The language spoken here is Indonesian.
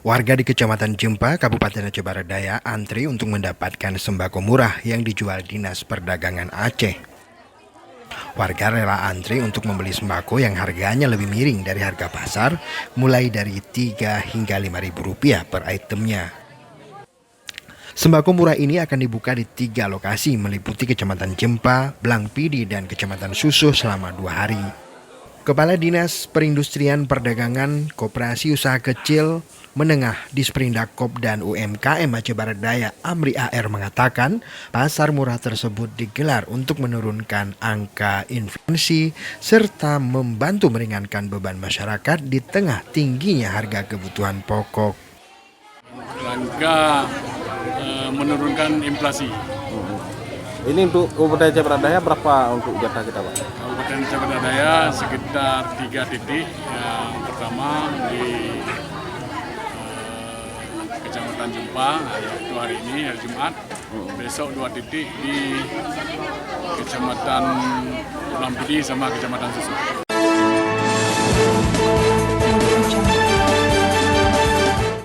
Warga di Kecamatan Jempa, Kabupaten Aceh Barat Daya antri untuk mendapatkan sembako murah yang dijual Dinas Perdagangan Aceh. Warga rela antri untuk membeli sembako yang harganya lebih miring dari harga pasar, mulai dari 3 hingga 5.000 rupiah per itemnya. Sembako murah ini akan dibuka di 3 lokasi meliputi Kecamatan Jempa, Blangpidi, dan Kecamatan Susuh selama 2 hari. Kepala Dinas Perindustrian Perdagangan Koperasi Usaha Kecil Menengah Disperindak Kop dan UMKM Aceh Barat Daya Amri AR mengatakan pasar murah tersebut digelar untuk menurunkan angka inflasi serta membantu meringankan beban masyarakat di tengah tingginya harga kebutuhan pokok. Rangka menurunkan inflasi. Ini untuk Kabupaten Aceh Barat Daya berapa untuk jatah kita, Pak? Kabupaten Aceh Barat Daya sekitar 3 titik. Yang pertama di Kecamatan Jempa, yaitu hari ini, hari Jumat. Besok 2 titik di Kecamatan Blangpidi sama Kecamatan Susuh.